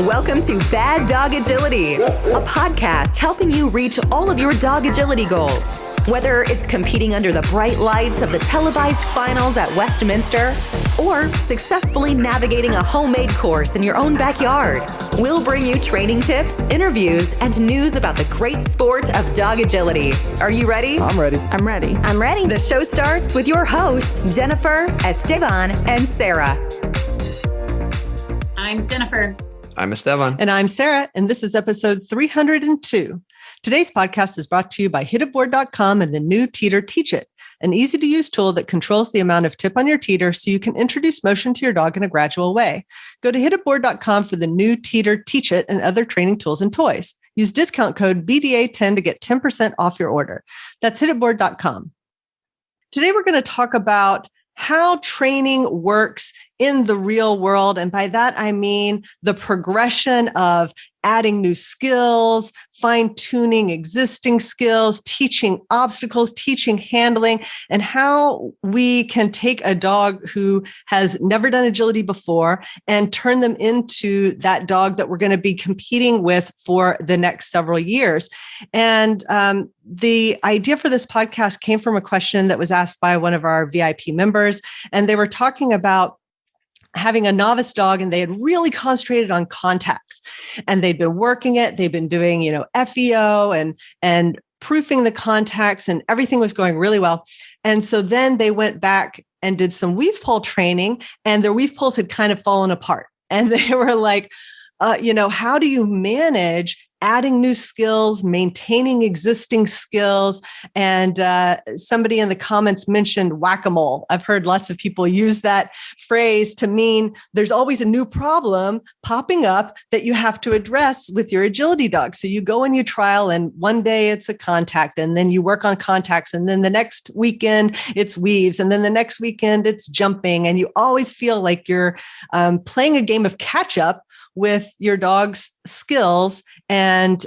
Welcome to Bad Dog Agility, a podcast helping you reach all of your dog agility goals. Whether it's competing under the bright lights of the televised finals at Westminster or successfully navigating a homemade course in your own backyard, we'll bring you training tips, interviews, and news about the great sport of dog agility. Are you ready? I'm ready. I'm ready. I'm ready. The show starts with your hosts, Jennifer, Esteban, and Sarah. I'm Jennifer. I'm Esteban. And I'm Sarah, and this is episode 302. Today's podcast is brought to you by hititboard.com and the new Teeter Teach It, an easy-to-use tool that controls the amount of tip on your teeter so you can introduce motion to your dog in a gradual way. Go to hititboard.com for the new Teeter Teach It and other training tools and toys. Use discount code BDA10 to get 10% off your order. That's hititboard.com. Today, we're going to talk about how training works in the real world. And by that, I mean the progression of adding new skills, fine-tuning existing skills, teaching obstacles, teaching handling, and how we can take a dog who has never done agility before and turn them into that dog that we're going to be competing with for the next several years. And the idea for this podcast came from a question that was asked by one of our VIP members, and they were talking about having a novice dog, and they had really concentrated on contacts, and they'd been working it. They'd been doing, FEO and proofing the contacts, and everything was going really well. And so then they went back and did some weave pole training, and their weave poles had kind of fallen apart. And they were like, how do you manage adding new skills, maintaining existing skills? And somebody in the comments mentioned Whac-A-Mole. I've heard lots of people use that phrase to mean there's always a new problem popping up that you have to address with your agility dog. So you go and you trial, and one day it's a contact, and then you work on contacts, and then the next weekend it's weaves, and then the next weekend it's jumping. And you always feel like you're playing a game of catch up with your dog's skills and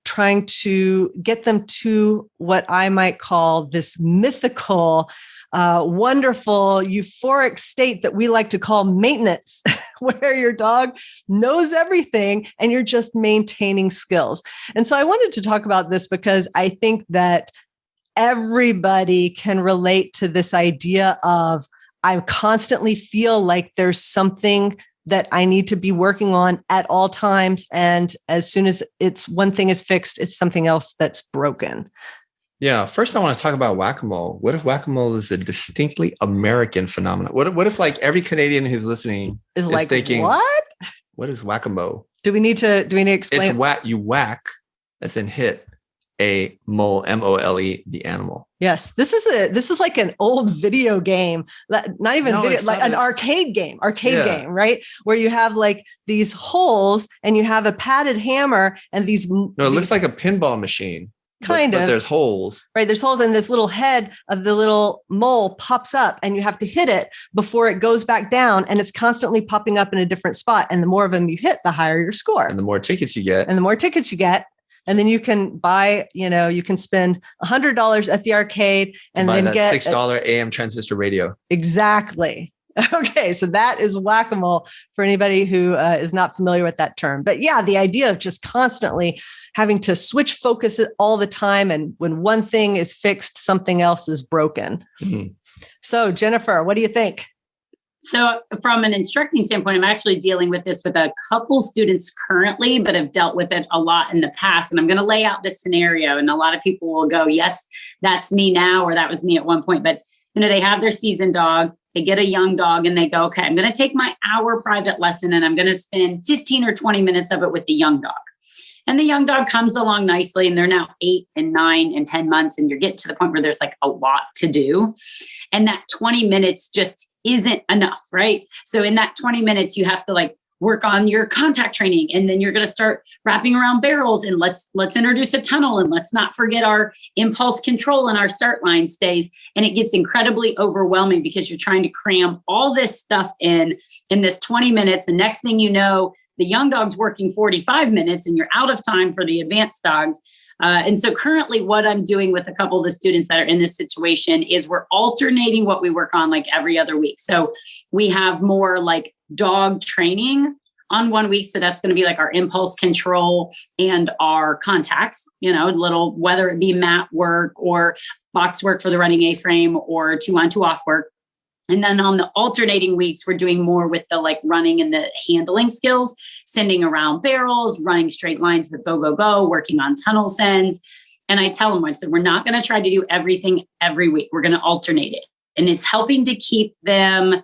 trying to get them to what I might call this mythical, wonderful, euphoric state that we like to call maintenance, where your dog knows everything and you're just maintaining skills. And so I wanted to talk about this because I think that everybody can relate to this idea of I constantly feel like there's something that I need to be working on at all times. And as soon as one thing is fixed, it's something else that's broken. Yeah. First, I want to talk about Whac-A-Mole. What if Whac-A-Mole is a distinctly American phenomenon? What if like every Canadian who's listening is like thinking, what? What is Whac-A-Mole? Do we need to explain? It's you whack, as in hit, a mole, M-O-L-E, the animal. Yes, this is like an old video game, not even video, like an arcade game, right? Where you have like these holes and you have a padded hammer and these. No, it looks like a pinball machine. But there's holes. Right, there's holes, and this little head of the little mole pops up, and you have to hit it before it goes back down, and it's constantly popping up in a different spot. And the more of them you hit, the higher your score. And the more tickets you get. And then you can buy, you can spend $100 at the arcade and then get $6 AM transistor radio. Exactly. Okay. So that is Whac-A-Mole for anybody who is not familiar with that term. But yeah, the idea of just constantly having to switch focus all the time. And when one thing is fixed, something else is broken. Mm-hmm. So Jennifer, what do you think? So from an instructing standpoint, I'm actually dealing with this with a couple students currently, but have dealt with it a lot in the past. And I'm going to lay out this scenario, and a lot of people will go, yes, that's me now, or that was me at one point. But, they have their seasoned dog, they get a young dog, and they go, okay, I'm going to take my hour private lesson and I'm going to spend 15 or 20 minutes of it with the young dog. And the young dog comes along nicely, and they're now 8 and 9 and 10 months. And you're getting to the point where there's like a lot to do. And that 20 minutes just isn't enough, right? So in that 20 minutes, you have to like work on your contact training, and then you're going to start wrapping around barrels, and let's introduce a tunnel, and let's not forget our impulse control and our start line stays. And it gets incredibly overwhelming because you're trying to cram all this stuff in this 20 minutes. And next thing you know, the young dog's working 45 minutes and you're out of time for the advanced dogs. And so currently what I'm doing with a couple of the students that are in this situation is we're alternating what we work on like every other week. So we have more like dog training on 1 week. So that's going to be like our impulse control and our contacts, little, whether it be mat work or box work for the running A-frame or 2-on, 2-off work. And then on the alternating weeks, we're doing more with the like running and the handling skills, sending around barrels, running straight lines with go, go, go, working on tunnel sends. And I tell them, I said, we're not going to try to do everything every week. We're going to alternate it. And it's helping to keep them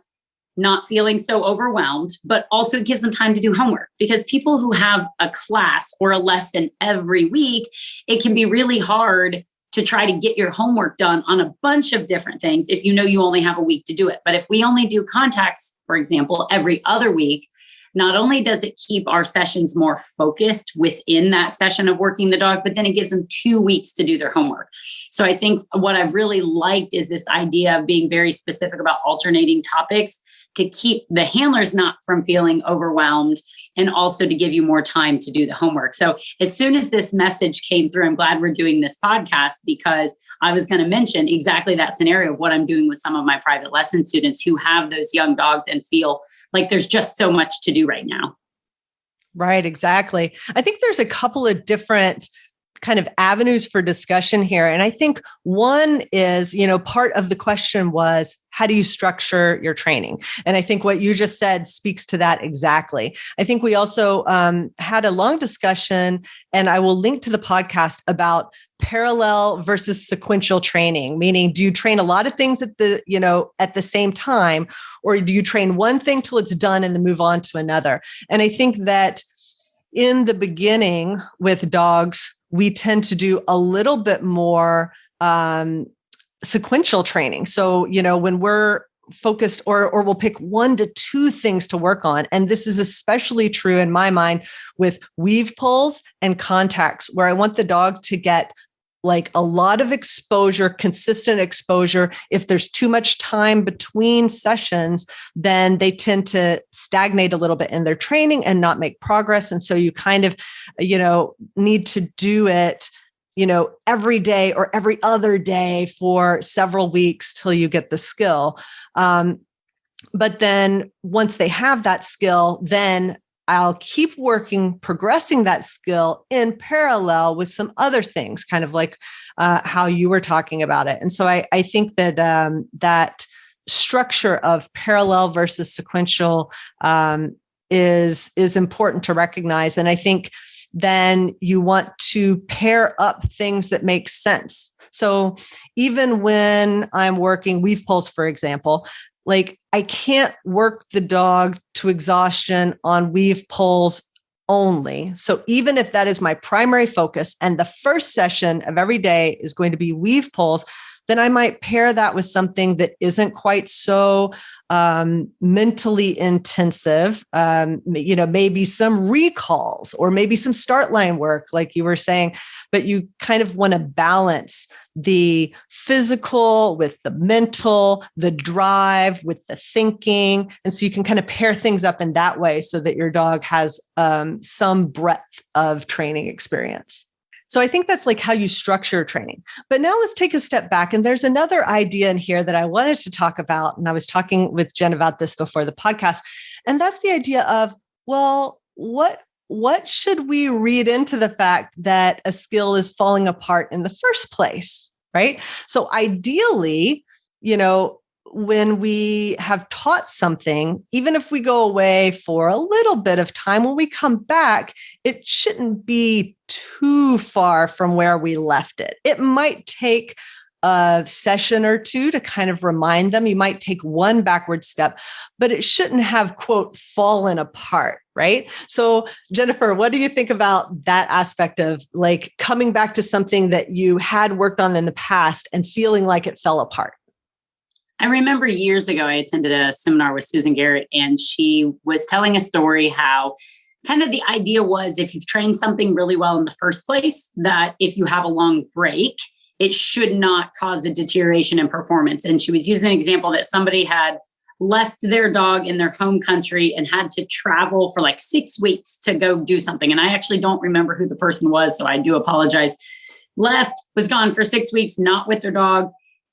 not feeling so overwhelmed, but also it gives them time to do homework, because people who have a class or a lesson every week, it can be really hard to try to get your homework done on a bunch of different things if you know you only have a week to do it. But if we only do contacts, for example, every other week, not only does it keep our sessions more focused within that session of working the dog, but then it gives them 2 weeks to do their homework. So I think what I've really liked is this idea of being very specific about alternating topics to keep the handlers not from feeling overwhelmed, and also to give you more time to do the homework. So as soon as this message came through, I'm glad we're doing this podcast, because I was going to mention exactly that scenario of what I'm doing with some of my private lesson students who have those young dogs and feel like there's just so much to do right now. Right, exactly. I think there's a couple of different kind of avenues for discussion here. And I think one is, part of the question was, how do you structure your training? And I think what you just said speaks to that exactly. I think we also had a long discussion, and I will link to the podcast, about parallel versus sequential training, meaning, do you train a lot of things at the same time, or do you train one thing till it's done and then move on to another? And I think that in the beginning with dogs, we tend to do a little bit more sequential training. So, when we're focused, or we'll pick 1 to 2 things to work on. And this is especially true in my mind with weave pulls and contacts, where I want the dog to get like a lot of exposure, consistent exposure. If there's too much time between sessions, then they tend to stagnate a little bit in their training and not make progress. And so you kind of, need to do it, every day or every other day for several weeks till you get the skill. But then once they have that skill, then I'll keep working, progressing that skill in parallel with some other things, kind of like how you were talking about it. And so I think that that structure of parallel versus sequential is important to recognize. And I think then you want to pair up things that make sense. So even when I'm working weave pulls, for example, like I can't work the dog to exhaustion on weave pulls only. So even if that is my primary focus and the first session of every day is going to be weave pulls, then I might pair that with something that isn't quite so mentally intensive, maybe some recalls or maybe some start line work, like you were saying, but you kind of want to balance the physical with the mental, the drive with the thinking. And so you can kind of pair things up in that way so that your dog has some breadth of training experience. So I think that's like how you structure training. But now let's take a step back. And there's another idea in here that I wanted to talk about. And I was talking with Jen about this before the podcast. And that's the idea of, well, what should we read into the fact that a skill is falling apart in the first place, right? So ideally, when we have taught something, even if we go away for a little bit of time, when we come back, it shouldn't be too far from where we left it. It might take a session or two to kind of remind them. You might take one backward step, but it shouldn't have, quote, fallen apart, right? So Jennifer, what do you think about that aspect of like coming back to something that you had worked on in the past and feeling like it fell apart? I remember years ago, I attended a seminar with Susan Garrett, and she was telling a story how kind of the idea was if you've trained something really well in the first place, that if you have a long break, it should not cause a deterioration in performance. And she was using an example that somebody had left their dog in their home country and had to travel for like 6 weeks to go do something. And I actually don't remember who the person was, so I do apologize. Left, was gone for 6 weeks, not with their dog.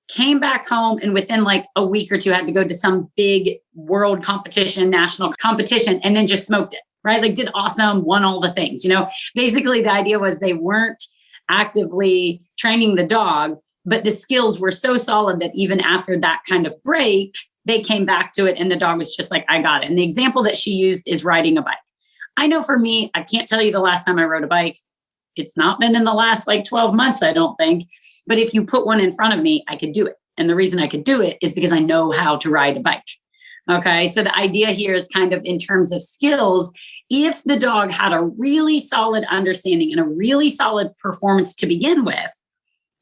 Came back home, and within like a week or two had to go to some big world competition, national competition, and then just smoked it, right? Like did awesome, won all the things, basically the idea was they weren't actively training the dog, but the skills were so solid that even after that kind of break, they came back to it and the dog was just like, I got it. And the example that she used is riding a bike. I know for me, I can't tell you the last time I rode a bike. It's not been in the last 12 months, I don't think. But if you put one in front of me, I could do it. And the reason I could do it is because I know how to ride a bike. Okay. So the idea here is kind of in terms of skills, if the dog had a really solid understanding and a really solid performance to begin with,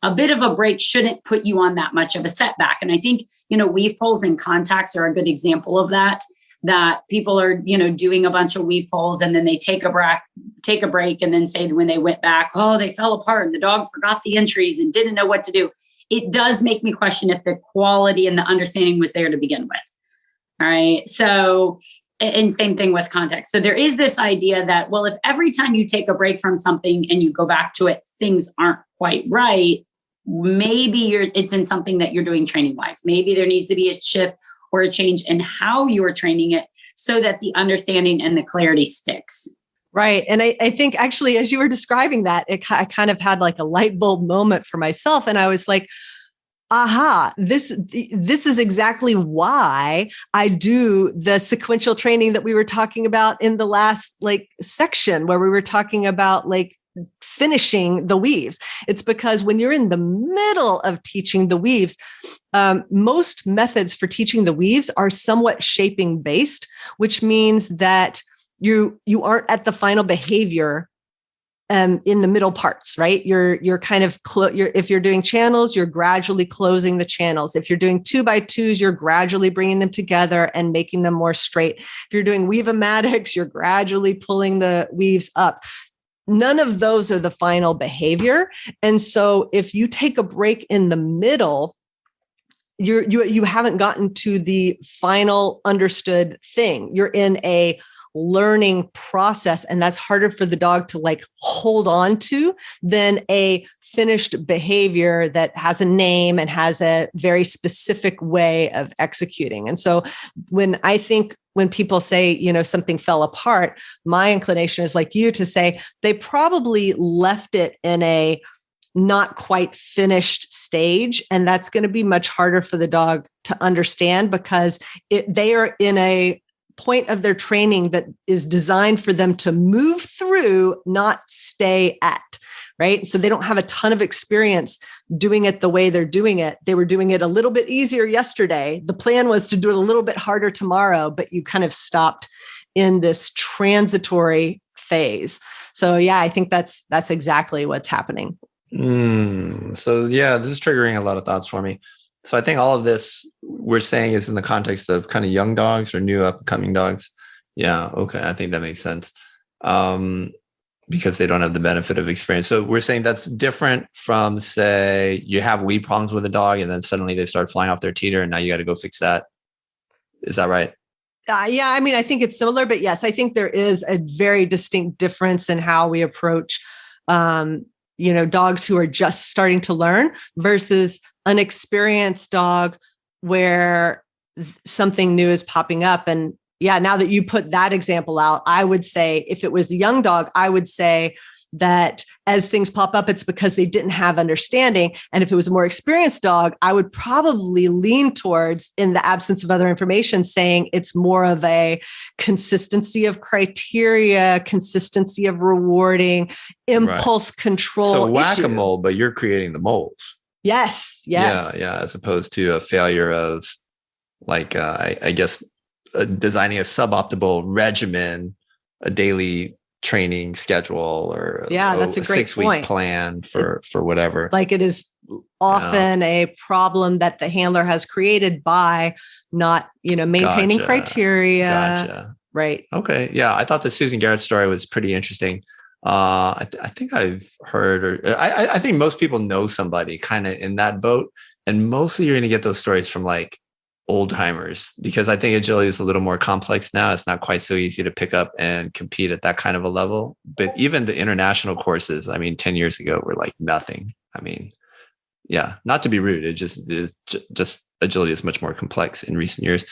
a bit of a break shouldn't put you on that much of a setback. And I think, weave poles and contacts are a good example of that people are, doing a bunch of weave poles and then they take a break and then say when they went back, oh, they fell apart and the dog forgot the entries and didn't know what to do. It does make me question if the quality and the understanding was there to begin with. All right. So, and same thing with context. So there is this idea that, well, if every time you take a break from something and you go back to it, things aren't quite right, maybe it's in something that you're doing training wise. Maybe there needs to be a shift or a change in how you're training it so that the understanding and the clarity sticks. Right. And I think actually, as you were describing that, I kind of had like a light bulb moment for myself. And I was like, aha, this is exactly why I do the sequential training that we were talking about in the last section where we were talking about finishing the weaves. It's because when you're in the middle of teaching the weaves, most methods for teaching the weaves are somewhat shaping based, which means that you aren't at the final behavior in the middle parts, right? You're kind of if you're doing channels, you're gradually closing the channels. If you're doing 2x2s, you're gradually bringing them together and making them more straight. If you're doing weave-o-matics, you're gradually pulling the weaves up. None of those are the final behavior. And so if you take a break in the middle, you haven't gotten to the final understood thing. You're in a learning process, and that's harder for the dog to hold on to than a finished behavior that has a name and has a very specific way of executing. And so when people say, something fell apart, my inclination is like you to say they probably left it in a not quite finished stage. And that's going to be much harder for the dog to understand because they are in a point of their training that is designed for them to move through, not stay at, right? So they don't have a ton of experience doing it the way they're doing it. They were doing it a little bit easier yesterday. The plan was to do it a little bit harder tomorrow, but you kind of stopped in this transitory phase. So yeah, I think that's exactly what's happening. So yeah, this is triggering a lot of thoughts for me. So I think all of this we're saying is in the context of kind of young dogs or new upcoming dogs. Yeah. Okay. I think that makes sense. Because they don't have the benefit of experience. So we're saying that's different from, say, you have weed problems with a dog and then suddenly they start flying off their teeter and now you got to go fix that. Is that right? Yeah. I mean, I think it's similar, but yes, I think there is a very distinct difference in how we approach, dogs who are just starting to learn versus an experienced dog where something new is popping up. And yeah, now that you put that example out, I would say if it was a young dog, I would say that as things pop up, it's because they didn't have understanding. And if it was a more experienced dog, I would probably lean towards, in the absence of other information, saying it's more of a consistency of criteria, consistency of rewarding, impulse control. So Whac-A-Mole, but you're creating the moles. Yes. Yeah. As opposed to a failure of I guess, designing a suboptimal regimen, a daily training schedule, or that's a great 6-week plan for whatever. It is often a problem that the handler has created by not, maintaining criteria. Gotcha. Right. Okay. Yeah. I thought the Susan Garrett story was pretty interesting. I think I've heard, or I think most people know somebody kind of in that boat, and mostly you're going to get those stories from old timers, because I think agility is a little more complex now. It's not quite so easy to pick up and compete at that kind of a level. But even the international courses, 10 years ago were nothing. Yeah, not to be rude. It just agility is much more complex in recent years.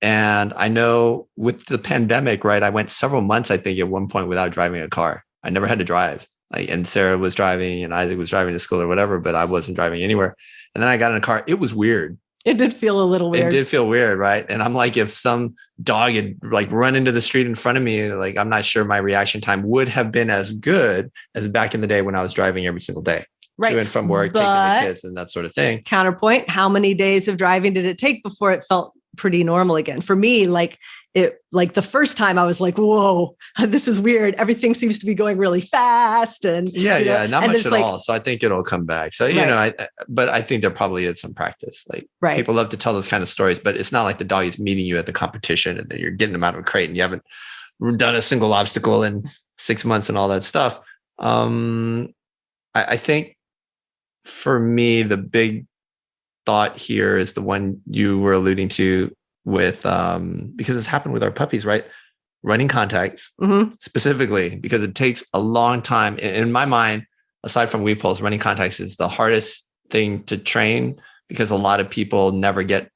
And I know with the pandemic, right, I went several months, I think, at one point without driving a car. I never had to drive. Like, and Sarah was driving and Isaac was driving to school or whatever, but I wasn't driving anywhere. And then I got in a car. It was weird. It did feel a little weird. It did feel weird, right? And I'm like, if some dog had like run into the street in front of me, like, I'm not sure my reaction time would have been as good as back in the day when I was driving every single day. Right. To and from work, taking the kids and that sort of thing. Counterpoint, how many days of driving did it take before it felt pretty normal again? For me, like the first time I was like, whoa, this is weird. Everything seems to be going really fast. And not much at all. So I think it'll come back. So, but I think there probably is some practice. Like people love to tell those kind of stories, but it's not like the dog is meeting you at the competition and then you're getting them out of a crate and you haven't done a single obstacle in 6 months and all that stuff. I think for me, the big thought here is the one you were alluding to with, because it's happened with our puppies, right? Running contacts, specifically, because it takes a long time. In my mind, aside from weave pulls, running contacts is the hardest thing to train because a lot of people never get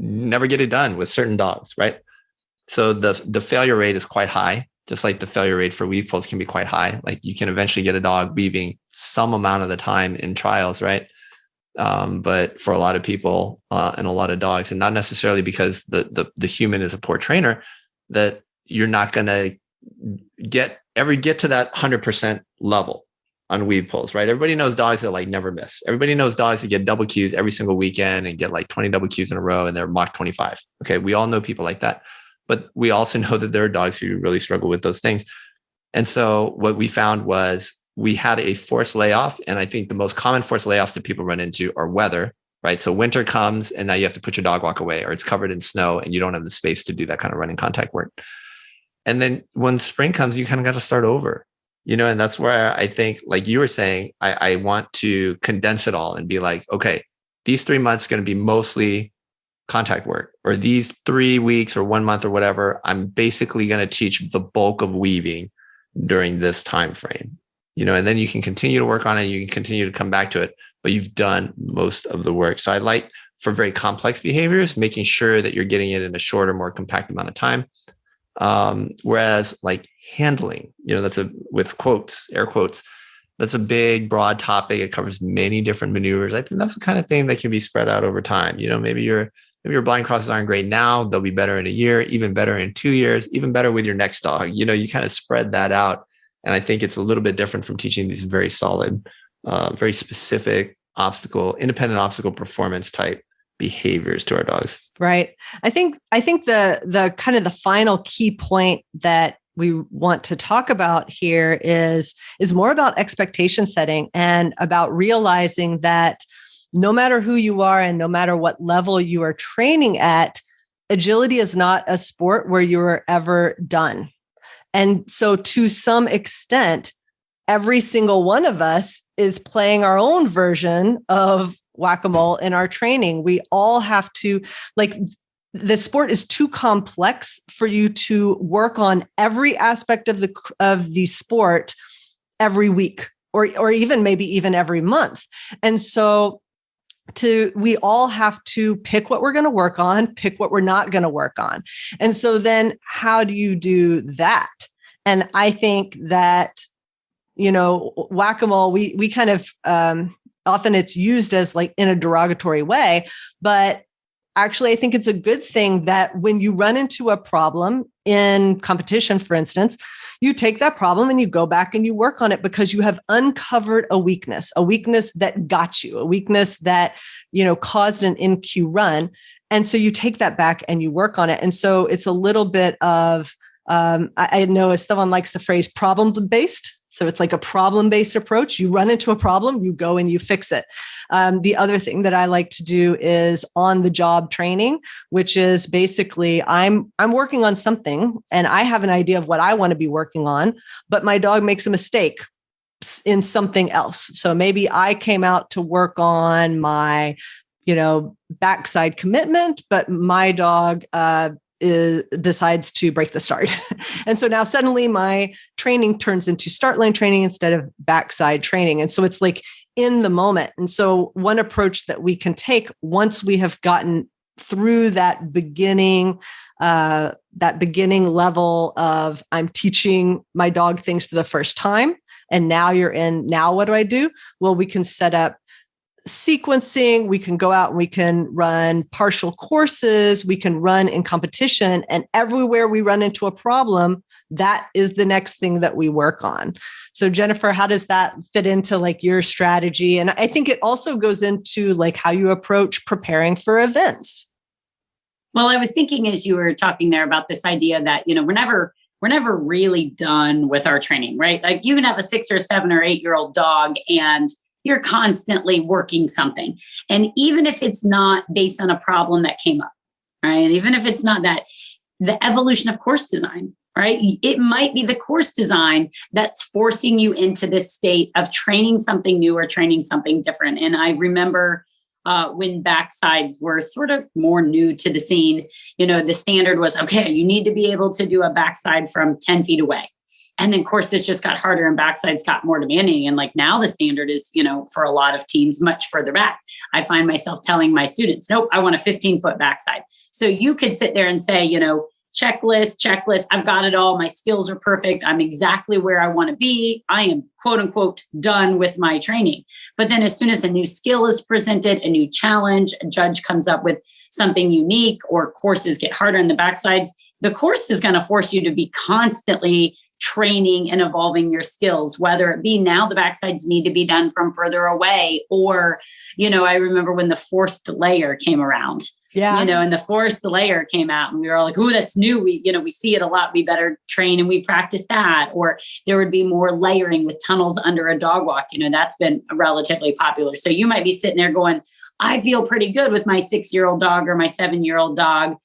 it done with certain dogs, right? So the failure rate is quite high, just like the failure rate for weave pulls can be quite high. Like you can eventually get a dog weaving some amount of the time in trials, right? But for a lot of people and a lot of dogs, and not necessarily because the human is a poor trainer, that you're not going to get to that 100% level on weave pulls, right? Everybody knows dogs that like never miss. Everybody knows dogs that get double Qs every single weekend and get like 20 double Qs in a row and they're Mach 25. Okay. We all know people like that, but we also know that there are dogs who really struggle with those things. And so what we found was we had a forced layoff. And I think the most common forced layoffs that people run into are weather, right? So winter comes and now you have to put your dog walk away or it's covered in snow and you don't have the space to do that kind of running contact work. And then when spring comes, you kind of got to start over, and that's where I think, like you were saying, I want to condense it all and be like, okay, these 3 months are going to be mostly contact work, or these 3 weeks or 1 month or whatever, I'm basically going to teach the bulk of weaving during this time frame. And then you can continue to work on it. You can continue to come back to it, but you've done most of the work. So I like for very complex behaviors, making sure that you're getting it in a shorter, more compact amount of time. Whereas like handling, that's with quotes, air quotes, that's a big, broad topic. It covers many different maneuvers. I think that's the kind of thing that can be spread out over time. Maybe your blind crosses aren't great now. They'll be better in a year, even better in 2 years, even better with your next dog. You kind of spread that out. And I think it's a little bit different from teaching these very solid, very specific independent obstacle performance type behaviors to our dogs. Right. I think the kind of the final key point that we want to talk about here is more about expectation setting and about realizing that no matter who you are and no matter what level you are training at, agility is not a sport where you are ever done. And so to some extent, every single one of us is playing our own version of Whac-A-Mole in our training. We all have to, the sport is too complex for you to work on every aspect of the sport every week or even maybe even every month. And so we all have to pick what we're going to work on, pick what we're not going to work on. And so then how do you do that? And I think that, Whac-A-Mole, we kind of, often it's used as like in a derogatory way, but actually I think it's a good thing that when you run into a problem in competition, for instance, you take that problem and you go back and you work on it because you have uncovered a weakness that got you, a weakness that, caused an NQ run. And so you take that back and you work on it. And so it's a little bit of, I know Esteban likes the phrase problem-based. So it's like a problem-based approach. You run into a problem, you go and you fix it. The other thing that I like to do is on-the-job training, which is basically I'm working on something and I have an idea of what I want to be working on, but my dog makes a mistake in something else. So maybe I came out to work on my, backside commitment, but my dog decides to break the start. And so now suddenly my training turns into start line training instead of backside training. And so it's like in the moment. And so one approach that we can take once we have gotten through that beginning level of I'm teaching my dog things for the first time. And now now what do I do? Well, we can set up sequencing. We can go out and we can run partial courses. We can run in competition, and everywhere we run into a problem, that is the next thing that we work on. So Jennifer, how does that fit into like your strategy? And I think it also goes into like how you approach preparing for events. Well, I was thinking as you were talking there about this idea that, we're never really done with our training, right? Like you can have a 6 or 7 or 8-year-old dog and you're constantly working something. And even if it's not based on a problem that came up, right? Even if it's not that, the evolution of course design, right? It might be the course design that's forcing you into this state of training something new or training something different. And I remember when backsides were sort of more new to the scene, the standard was, okay, you need to be able to do a backside from 10 feet away. And then courses just got harder and backsides got more demanding. And like now the standard is, for a lot of teams much further back. I find myself telling my students, nope, I want a 15-foot backside. So you could sit there and say, checklist, I've got it all. My skills are perfect. I'm exactly where I want to be. I am quote unquote done with my training. But then as soon as a new skill is presented, a new challenge, a judge comes up with something unique or courses get harder in the backsides, the course is going to force you to be constantly training and evolving your skills, whether it be now the backsides need to be done from further away, or, I remember when the forced layer came around, and the forced layer came out and we were all like, oh, that's new. We see it a lot. We better train and we practice that. Or there would be more layering with tunnels under a dog walk. That's been relatively popular. So you might be sitting there going, I feel pretty good with my 6-year-old dog or my 7-year-old dog.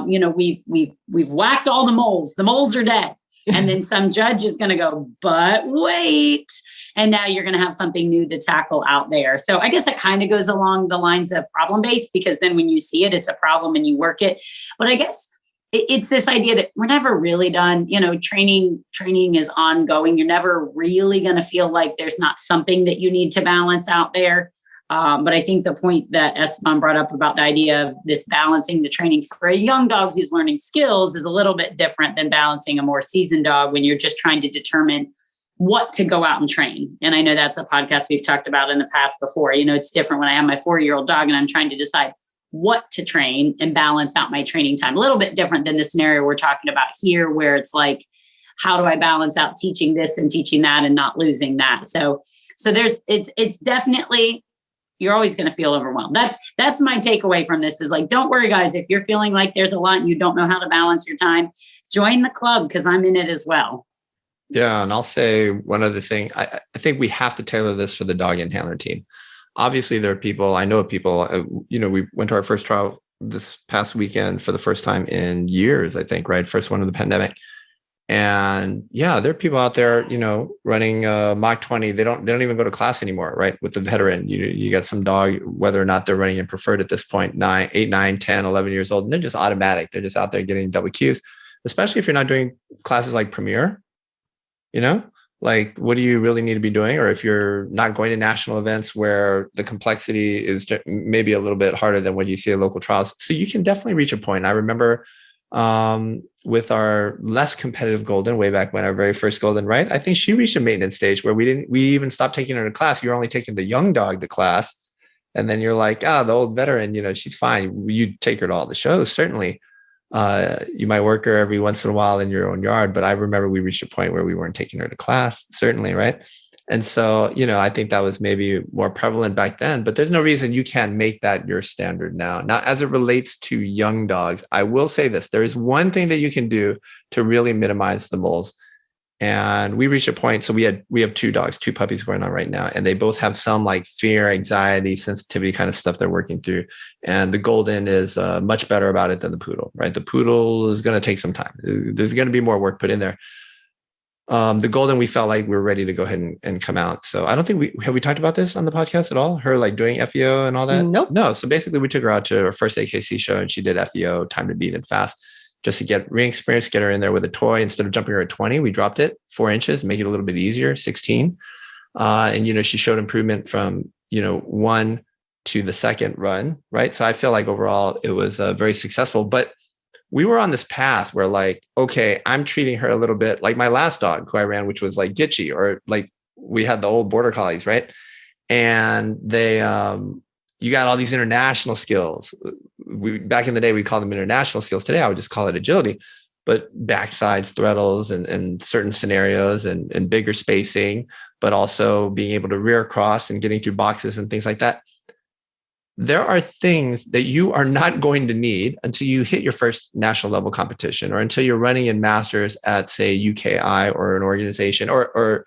We've whacked all the moles. The moles are dead. And then some judge is going to go, but wait. And now you're going to have something new to tackle out there. So I guess it kind of goes along the lines of problem-based, because then when you see it, it's a problem and you work it. But I guess it's this idea that we're never really done. Training is ongoing. You're never really going to feel like there's not something that you need to balance out there. But I think the point that Esteban brought up about the idea of this balancing the training for a young dog who's learning skills is a little bit different than balancing a more seasoned dog when you're just trying to determine what to go out and train. And I know that's a podcast we've talked about in the past before. It's different when I have my 4-year-old dog and I'm trying to decide what to train and balance out my training time. A little bit different than the scenario we're talking about here, where it's like, how do I balance out teaching this and teaching that and not losing that? So it's definitely, you're always going to feel overwhelmed. That's my takeaway from this is like, don't worry, guys. If you're feeling like there's a lot and you don't know how to balance your time, join the club because I'm in it as well. Yeah. And I'll say one other thing. I think we have to tailor this for the dog and handler team. Obviously, there are people, I know people, we went to our first trial this past weekend for the first time in years, I think, right? First one of the pandemic. And yeah, there are people out there, running Mach 20. They don't even go to class anymore, right? With the veteran, you got some dog, whether or not they're running in preferred at this point, 8, 9, 10, 11 years old, and they're just automatic. They're just out there getting double Qs, especially if you're not doing classes like Premier, like what do you really need to be doing? Or if you're not going to national events where the complexity is maybe a little bit harder than what you see at local trials. So you can definitely reach a point. I remember with our less competitive Golden way back when, our very first Golden, right? I think she reached a maintenance stage where we even stopped taking her to class. You're only taking the young dog to class. And then you're like, the old veteran, she's fine. You take her to all the shows. Certainly. You might work her every once in a while in your own yard, but I remember we reached a point where we weren't taking her to class. Certainly. Right. And so, I think that was maybe more prevalent back then, but there's no reason you can't make that your standard now. Now, as it relates to young dogs, I will say this, there is one thing that you can do to really minimize the moles. And we reached a point. So we have 2 dogs, 2 puppies going on right now, and they both have some like fear, anxiety, sensitivity kind of stuff they're working through. And the Golden is much better about it than the Poodle, right? The Poodle is going to take some time. There's going to be more work put in there. The Golden, we felt like we were ready to go ahead and come out. So I don't think have we talked about this on the podcast at all? Her like doing FEO and all that? Nope. No. So basically we took her out to her first AKC show and she did FEO, time to beat and fast, just to get ring experience, get her in there with a toy. Instead of jumping her at 20, we dropped it 4 inches, make it a little bit easier, 16. And, she showed improvement from, 1 to the second run, right? So I feel like overall it was very successful, but we were on this path where like, okay, I'm treating her a little bit like my last dog who I ran, which was like Gitchy, or like we had the old border collies, right? And they, you got all these international skills. Back in the day, we called them international skills. Today, I would just call it agility, but backsides, threadles, and certain scenarios and bigger spacing, but also being able to rear cross and getting through boxes and things like that. There are things that you are not going to need until you hit your first national level competition, or until you're running in masters at, say, UKI or an organization or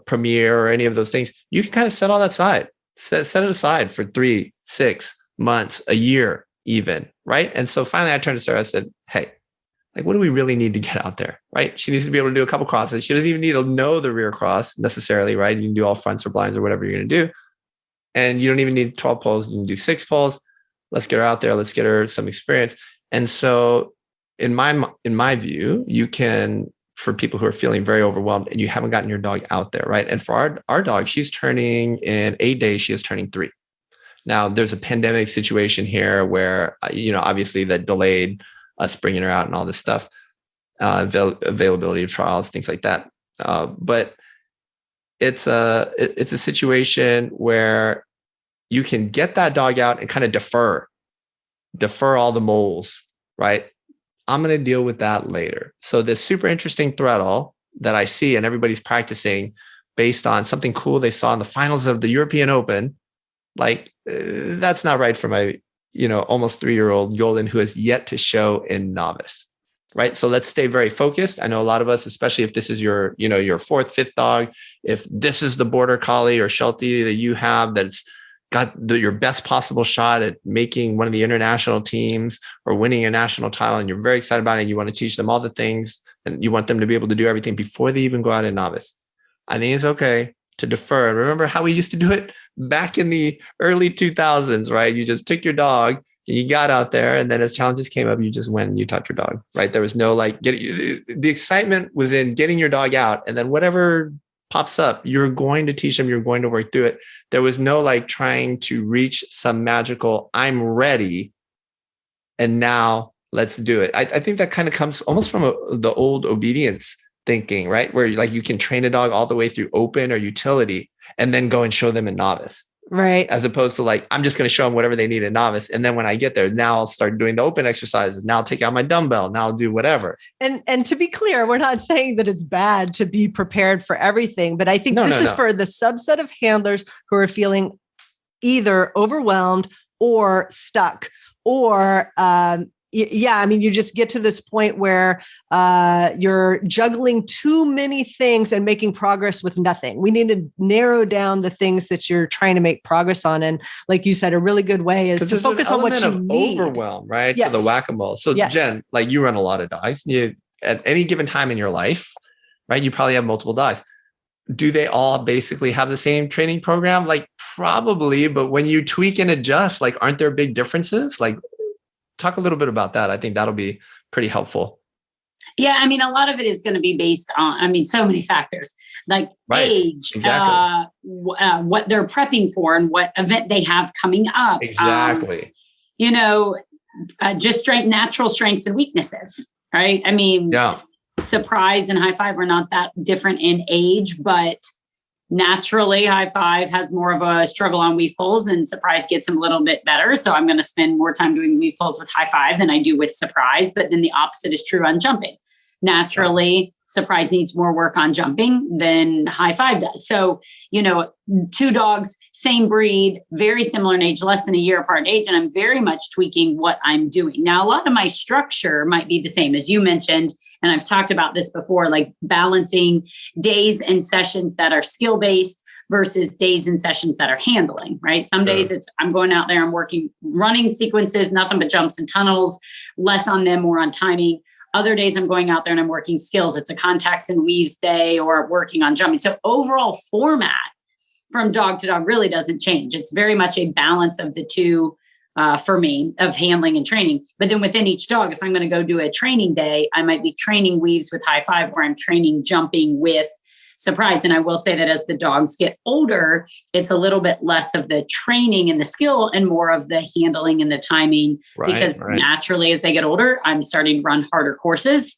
Premier or any of those things. You can kind of set all that aside, set it aside for 3, 6 months, a year even, right? And so finally I turned to Sarah, I said, hey, like, what do we really need to get out there, right? She needs to be able to do a couple crosses. She doesn't even need to know the rear cross necessarily, right? You can do all fronts or blinds or whatever you're going to do. And you don't even need 12 poles. You can do 6 poles. Let's get her out there. Let's get her some experience. And so in my view, you can, for people who are feeling very overwhelmed and you haven't gotten your dog out there, right? And for our dog, she's turning in 8 days, she is turning 3. Now there's a pandemic situation here where, obviously that delayed us bringing her out and all this stuff, availability of trials, things like that. But it's a situation where you can get that dog out and kind of defer all the moles, right? I'm going to deal with that later. So this super interesting threadle that I see and everybody's practicing based on something cool they saw in the finals of the European Open, like that's not right for my, almost 3-year-old Golden who has yet to show in novice, right? So let's stay very focused. I know a lot of us, especially if this is your, your 4th, 5th dog, if this is the border collie or Sheltie that you have that's got your best possible shot at making one of the international teams or winning a national title, and you're very excited about it, and you want to teach them all the things, and you want them to be able to do everything before they even go out in novice, I think it's okay to defer. Remember how we used to do it back in the early 2000s, right? You just took your dog and you got out there, and then as challenges came up, you just went and you taught your dog, right? There was no the excitement was in getting your dog out, and then whatever pops up, you're going to teach them, you're going to work through it. There was no trying to reach some magical, I'm ready, and now let's do it. I think that kind of comes almost from the old obedience thinking, right? Where you can train a dog all the way through open or utility and then go and show them in novice. Right. As opposed to I'm just going to show them whatever they need in novice. And then when I get there, now I'll start doing the open exercises. Now I'll take out my dumbbell. Now I'll do whatever. And to be clear, we're not saying that it's bad to be prepared for everything, but I think this is for the subset of handlers who are feeling either overwhelmed or stuck or, you just get to this point where you're juggling too many things and making progress with nothing. We need to narrow down the things that you're trying to make progress on. And like you said, a really good way is to focus on what you need. Overwhelm, right? Yes. To the Whac-A-Mole. So yes. Jen, you run a lot of dogs. At any given time in your life, right? You probably have multiple dogs. Do they all basically have the same training program? Probably, but when you tweak and adjust, aren't there big differences? Talk a little bit about that. I think that'll be pretty helpful. Yeah. A lot of it is going to be based on, so many factors right. Age, exactly. What they're prepping for and what event they have coming up. Exactly. Just natural strengths and weaknesses, right? Surprise and high five are not that different in age, but naturally, high five has more of a struggle on weave poles, and surprise gets him a little bit better. So I'm going to spend more time doing weave poles with high five than I do with surprise. But then the opposite is true on jumping. Naturally, surprise needs more work on jumping than high five does. So, 2 dogs, same breed, very similar in age, less than a year apart in age. And I'm very much tweaking what I'm doing. Now, a lot of my structure might be the same as you mentioned. And I've talked about this before, balancing days and sessions that are skill-based versus days and sessions that are handling, right? Some days I'm going out there, I'm working, running sequences, nothing but jumps and tunnels, less on them, more on timing. Other days I'm going out there and I'm working skills. It's a contacts and weaves day or working on jumping. So overall format from dog to dog really doesn't change. It's very much a balance of the two for me, of handling and training. But then within each dog, if I'm going to go do a training day, I might be training weaves with high five, or I'm training jumping with surprised. And I will say that as the dogs get older, it's a little bit less of the training and the skill and more of the handling and the timing, because naturally as they get older, I'm starting to run harder courses.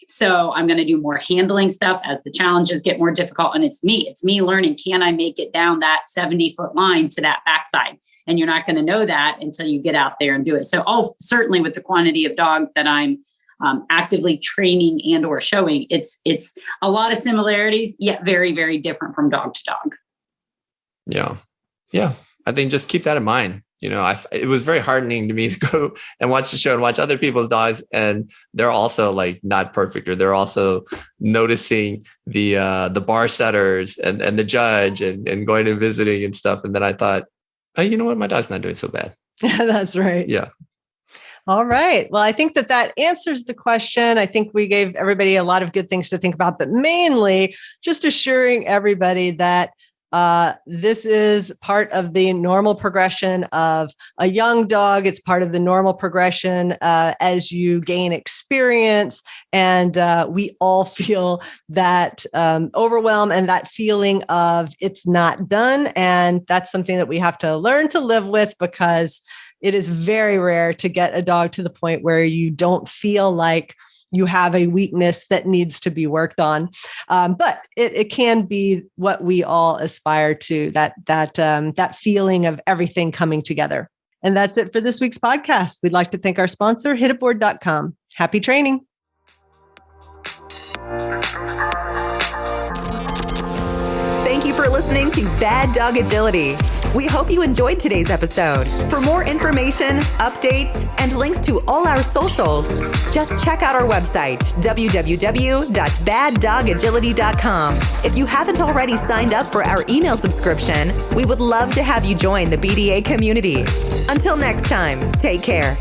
So I'm going to do more handling stuff as the challenges get more difficult. And it's me learning, can I make it down that 70-foot line to that backside? And you're not going to know that until you get out there and do it. So certainly with the quantity of dogs that I'm actively training and or showing, it's a lot of similarities, yet very, very different from dog to dog. Yeah. I think just keep that in mind. It was very heartening to me to go and watch the show and watch other people's dogs, and they're also like not perfect, or they're also noticing the bar setters and the judge and going and visiting and stuff. And then I thought, oh, you know what? My dog's not doing so bad. That's right. Yeah. All right. Well, I think that answers the question. I think we gave everybody a lot of good things to think about, but mainly just assuring everybody that this is part of the normal progression of a young dog. It's part of the normal progression as you gain experience. And we all feel that overwhelm and that feeling of it's not done. And that's something that we have to learn to live with, because it is very rare to get a dog to the point where you don't feel like you have a weakness that needs to be worked on. But it can be what we all aspire to, that feeling of everything coming together. And that's it for this week's podcast. We'd like to thank our sponsor, hititboard.com. Happy training. Thank you for listening to Bad Dog Agility. We hope you enjoyed today's episode. For more information, updates, and links to all our socials, just check out our website, www.baddogagility.com. If you haven't already signed up for our email subscription, we would love to have you join the BDA community. Until next time, take care.